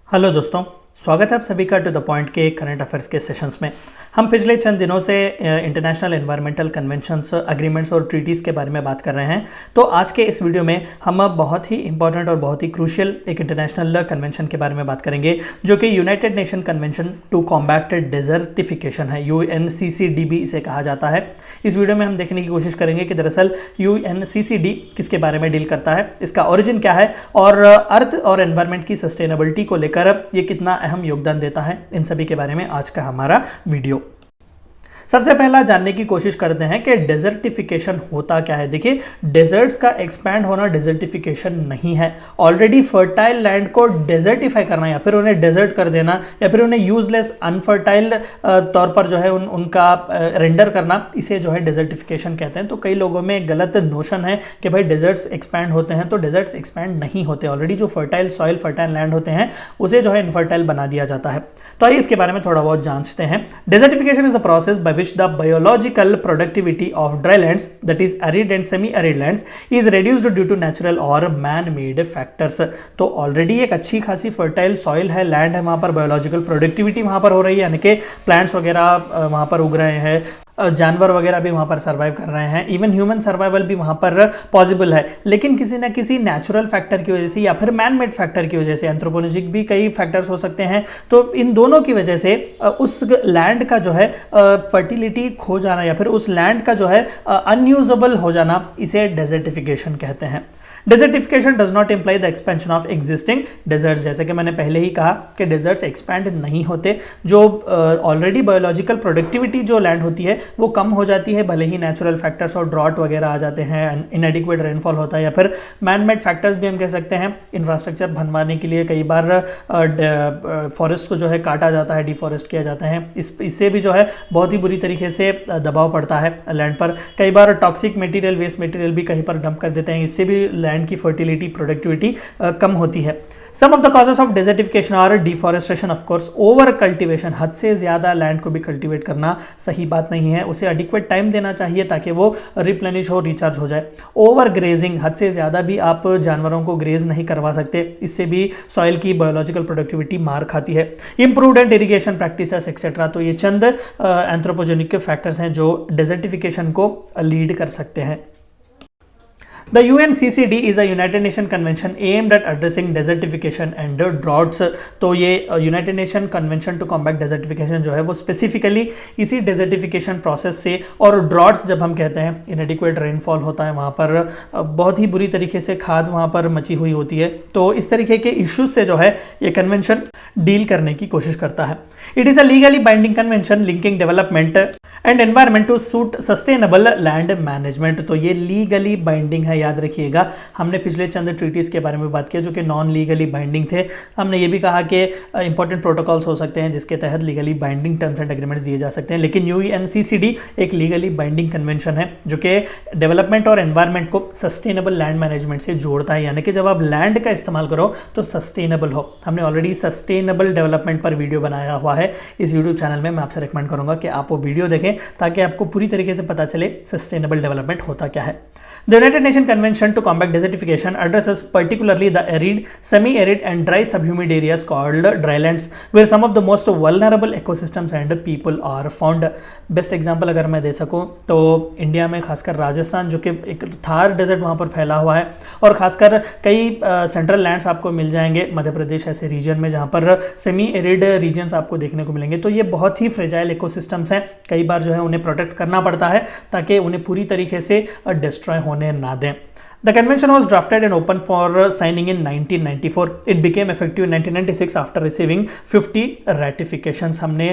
Hello दोस्तों, स्वागत है आप सभी का टू द पॉइंट के करंट अफेयर्स के सेशंस में। हम पिछले चंद दिनों से इंटरनेशनल एनवायरमेंटल कन्वेंशंस, एग्रीमेंट्स और ट्रीटीज़ के बारे में बात कर रहे हैं। तो आज के इस वीडियो में हम बहुत ही इंपॉर्टेंट और बहुत ही क्रूशियल एक इंटरनेशनल कन्वेंशन के बारे में बात करेंगे, जो कि United Nation Convention to Combat desertification है। UNCCD इसे कहा जाता है। इस वीडियो में हम देखने की कोशिश करेंगे कि दरअसल UNCCD किसके बारे में डील करता है, इसका ओरिजिन क्या है और अर्थ और एनवायरनमेंट की सस्टेनेबिलिटी को लेकर ये कितना अहम योगदान देता है। इन सभी के बारे में आज का हमारा वीडियो। सबसे पहला जानने की कोशिश करते हैं कि डेजर्टिफिकेशन होता क्या है। देखिए, डेजर्ट्स का एक्सपैंड होना डेजर्टिफिकेशन नहीं है। ऑलरेडी फर्टाइल लैंड को डेजर्टिफाई करना या फिर उन्हें डेजर्ट कर देना या फिर उन्हें यूजलेस अनफर्टाइल तौर पर जो है उनका रेंडर करना, इसे जो है डेजर्टिफिकेशन कहते हैं। तो कई लोगों में गलत नोशन है कि भाई डेजर्ट्स एक्सपैंड होते हैं, तो डेजर्ट्स एक्सपैंड नहीं होते। ऑलरेडी जो फर्टाइल सॉइल, फर्टाइल लैंड होते हैं, उसे जो है इनफर्टाइल बना दिया जाता है। तो आइए इसके बारे में थोड़ा बहुत जांचते हैं। Desertification is a process by which the biological productivity of dry lands, that is arid and semi-arid lands, is reduced due to natural or man-made factors। तो ऑलरेडी एक अच्छी खासी फर्टाइल सॉइल है, लैंड है, वहाँ पर बायोलॉजिकल प्रोडक्टिविटी वहाँ पर हो रही है, यानी कि प्लांट्स वगैरह वहाँ पर उग रहे हैं, जानवर वगैरह भी वहाँ पर सर्वाइव कर रहे हैं, इवन ह्यूमन सर्वाइवल भी वहाँ पर पॉसिबल है। लेकिन किसी ना किसी नेचुरल फैक्टर की वजह से या फिर मैन मेड फैक्टर की वजह से, एंथ्रोपोलॉजिक भी कई फैक्टर्स हो सकते हैं, तो इन दोनों की वजह से उस लैंड का जो है फर्टिलिटी खो जाना या फिर उस लैंड का जो है अनयूजेबल हो जाना, इसे डेजर्टिफिकेशन कहते हैं। Desertification does not imply the expansion of existing deserts. जैसे कि मैंने पहले ही कहा कि डेजर्ट्स एक्सपैंड नहीं होते। जो ऑलरेडी बायोलॉजिकल प्रोडक्टिविटी जो लैंड होती है वो कम हो जाती है, भले ही नेचुरल फैक्टर्स और ड्रॉट वगैरह आ जाते हैं, इनएडिक्वेट रेनफॉल होता है, या फिर मैन मेड फैक्टर्स भी हम कह सकते हैं। इंफ्रास्ट्रक्चर बनवाने के लिए कई बार फॉरेस्ट को जो है काटा जाता है, डिफॉरेस्ट किया जाता है, इससे भी जो है बहुत ही बुरी तरीके से दबाव पड़ता है लैंड पर। कई बार टॉक्सिक मटेरियल, वेस्ट मटेरियल भी कहीं पर डंप कर देते हैं, इससे भी लैंड की फर्टिलिटी, प्रोडक्टिविटी कम होती है। Some of the causes of desertification are deforestation, of course, over cultivation। हद से ज़्यादा लैंड को भी कल्टीवेट करना सही बात नहीं है, उसे एडिक्वेट टाइम देना चाहिए ताकि वो रिप्लेनिश हो, रिचार्ज हो जाए। ओवर ग्रेजिंग, हद से ज़्यादा भी आप जानवरों को ग्रेज नहीं करवा सकते, इससे भी सॉइल की बायोलॉजिकल प्रोडक्टिविटी मार खाती है। Improved irrigation practices etcetera. तो ये चंद एंथ्रोपोजेनिक फैक्टर्स हैं जो डेजर्टिफिकेशन को लीड कर सकते हैं। The UNCCD is a United Nation Convention aimed at addressing desertification and droughts। तो ये United Nation Convention to Combat Desertification जो है वो स्पेसिफिकली इसी डेजर्टिफिकेशन प्रोसेस से, और ड्रॉट्स जब हम कहते हैं, इनएडिक्वेट रेनफॉल होता है, वहाँ पर बहुत ही बुरी तरीके से खाद वहाँ पर मची हुई होती है, तो इस तरीके के इश्यूज से जो है ये कन्वेंशन डील करने की कोशिश करता है। It is a legally binding convention linking development and environment to suit sustainable land management. तो ये लीगली बाइंडिंग है, याद रखिएगा। हमने पिछले चंद ट्रीटीज़ के बारे में बात किया जो कि नॉन लीगली बाइंडिंग थे। हमने ये भी कहा कि इंपॉर्टेंट प्रोटोकॉल्स हो सकते हैं जिसके तहत legally binding terms and agreements दिए जा सकते हैं, लेकिन UNCCD एक लीगली बाइंडिंग कन्वेंशन है जो कि डेवलपमेंट और एनवायरमेंट को सस्टेनेबल लैंड मैनेजमेंट से जोड़ता है, यानी कि जब आप लैंड का इस्तेमाल करो तो सस्टेनेबल हो। हमने ऑलरेडी सस्टेनेबल डेवलपमेंट पर वीडियो बनाया हुआ है इस यूट्यूब चैनल में। मैं आपसे रिकमेंड करूंगा कि आप वो वीडियो देखें ताकि आपको पूरी तरीके से पता चले सस्टेनेबल डेवलपमेंट होता क्या है। The United Nations Convention to Combat Desertification addresses particularly the arid, semi-arid and dry subhumid areas called drylands, where some of the most vulnerable ecosystems and people are found। Best example अगर मैं दे सकूं तो India में खासकर राजस्थान, जो कि एक Thar desert वहाँ पर फैला हुआ है, और खासकर कई सेंट्रल लैंड्स आपको मिल जाएंगे, मध्य प्रदेश ऐसे रीजन में जहाँ पर सेमी एरिड रीजन्स आपको देखने को मिलेंगे। तो ये बहुत ही फ्रेजाइल इकोसिस्टम्स हैं, कई बार जो है उन्हें प्रोटेक्ट करना पड़ता है ताकि उन्हें पूरी तरीके से डिस्ट्रॉय होने ना दें। The convention was drafted and open for signing in 1994. It became effective in 1996 after receiving 50 ratifications। हमने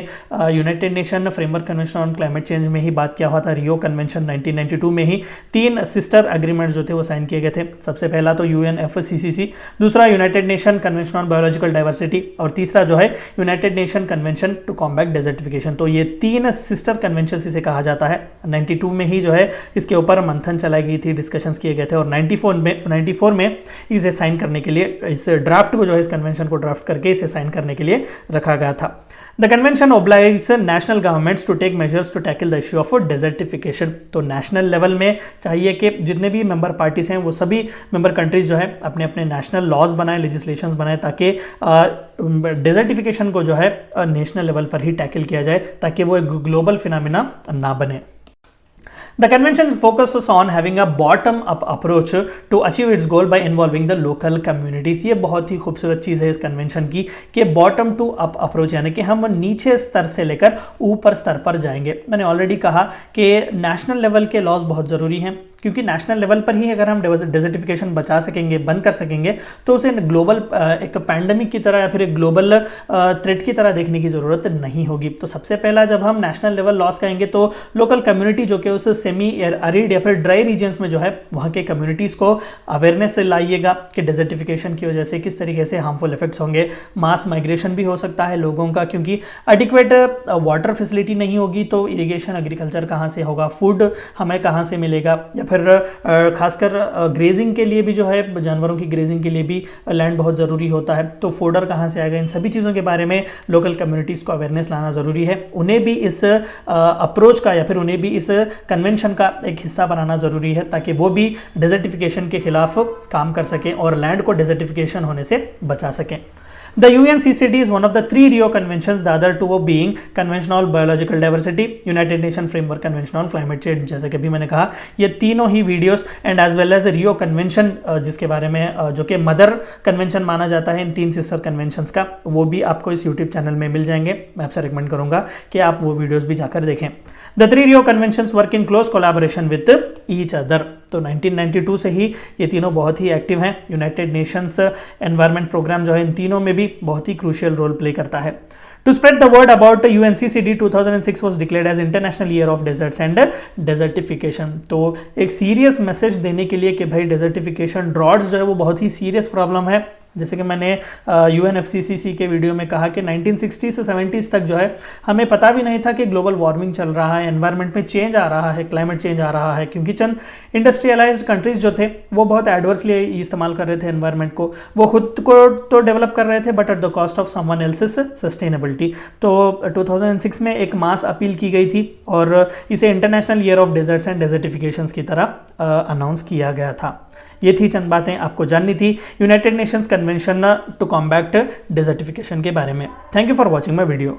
United nation framework convention on climate change में ही बात किया हुआ था। रियो कन्वेंशन 1992 में ही 3 सिस्टर एग्रीमेंट जो थे वो साइन किए गए थे। सबसे पहला तो UNFCCC, दूसरा United Nation Convention on Biological Diversity, और तीसरा जो है United Nation Convention to Combat desertification. तो ये 3 सिस्टर कन्वेंशन इसे कहा जाता है। 92 में ही जो है इसके ऊपर मंथन चलाई गई थी, डिस्कशंस किए गए थे, और 94 में इसे साइन करने के लिए, इस ड्राफ्ट को जो है, इस कन्वेंशन को ड्राफ्ट करके इसे साइन करने के लिए रखा गया था। The convention obliges national governments to take measures to tackle the issue of desertification. तो नेशनल लेवल में चाहिए कि जितने भी मेंबर पार्टीज हैं वो सभी मेंबर कंट्रीज जो है अपने अपने नेशनल लॉज बनाएं, लेजिस्लेशंस बनाएं, ताकि डेजर्टिफिकेशन को जो है नेशनल लेवल पर ही टैकल किया जाए, ताकि वो एक ग्लोबल फिनोमेना ना बने। The convention focuses on having a bottom-up approach to achieve its goal by involving the local communities। ये बहुत ही खूबसूरत चीज़ है इस कन्वेंशन की कि बॉटम टू अप अप्रोच, यानी कि हम नीचे स्तर से लेकर ऊपर स्तर पर जाएंगे। मैंने ऑलरेडी कहा कि नेशनल लेवल के लॉज बहुत ज़रूरी हैं, क्योंकि नेशनल लेवल पर ही अगर हम डेजर्टिफिकेशन बचा सकेंगे, बंद कर सकेंगे, तो उसे ग्लोबल एक पैंडमिक की तरह या फिर एक ग्लोबल थ्रेट की तरह देखने की ज़रूरत नहीं होगी। तो सबसे पहला जब हम नेशनल लेवल लॉस कहेंगे तो लोकल कम्युनिटी जो कि उस सेमी एरिड या फिर ड्राई रीजन्स में जो है वहाँ के कम्युनिटीज़ को अवेयरनेस से लाइएगा कि डेजर्टिफिकेशन की वजह से किस तरीके से हार्मफुल इफेक्ट्स होंगे। मास माइग्रेशन भी हो सकता है लोगों का, क्योंकि एडिक्वेट वाटर फैसिलिटी नहीं होगी तो इरिगेशन एग्रीकल्चर कहाँ से होगा, फूड हमें कहाँ से मिलेगा, या फिर खासकर ग्रेजिंग के लिए भी जो है, जानवरों की ग्रेजिंग के लिए भी लैंड बहुत ज़रूरी होता है, तो फोडर कहाँ से आएगा। इन सभी चीज़ों के बारे में लोकल कम्युनिटीज़ को अवेयरनेस लाना ज़रूरी है। उन्हें भी इस अप्रोच का या फिर उन्हें भी इस कन्वेंशन का एक हिस्सा बनाना ज़रूरी है, ताकि वो भी डेजर्टिफिकेशन के खिलाफ काम कर सकें और लैंड को डेजर्टिफिकेशन होने से बचा सकें। The UNCCD is one of the 3 Rio Conventions, the other 2 being Convention on Biological Diversity, United Nations Framework Convention on Climate Change। जैसे कि अभी मैंने कहा, ये तीनों ही videos and as well as Rio convention, जिसके बारे में जो कि मदर कन्वेंशन माना जाता है इन 3 सिस्टर कन्वेंशंस का, वो भी आपको इस यूट्यूब चैनल में मिल जाएंगे। मैं आपसे रिकमेंड करूंगा कि आप वो वीडियोस भी जाकर देखें। The 3 Rio conventions work in close collaboration with each other. तो 1992 से ही ये तीनों बहुत ही एक्टिव हैं। यूनाइटेड नेशंस एनवायरनमेंट प्रोग्राम जो है इन तीनों में भी बहुत ही क्रूशियल रोल प्ले करता है। To spread the word about UNCCD, 2006 was declared as International Year of Deserts and Desertification। तो एक सीरियस मैसेज देने के लिए कि भाई डेजर्टिफिकेशन, ड्रॉट्स जो है वो बहुत ही सीरियस प्रॉब्लम है। जैसे कि मैंने UNFCCC के वीडियो में कहा कि 1960 से 70s तक जो है हमें पता भी नहीं था कि ग्लोबल वार्मिंग चल रहा है, एनवायरनमेंट में चेंज आ रहा है, क्लाइमेट चेंज आ रहा है, क्योंकि चंद इंडस्ट्रियलाइज्ड कंट्रीज जो थे वो बहुत एडवर्सली इस्तेमाल कर रहे थे एनवायरनमेंट को। वो खुद को तो डेवलप कर रहे थे but at the cost of someone else's sustainability. तो 2006 में एक मास अपील की गई थी और इसे international year of deserts and desertifications की तरह अनाउंस किया गया था। ये थी चंद बातें आपको जाननी थी United Nations Convention to Combat desertification के बारे में। Thank you for watching my video.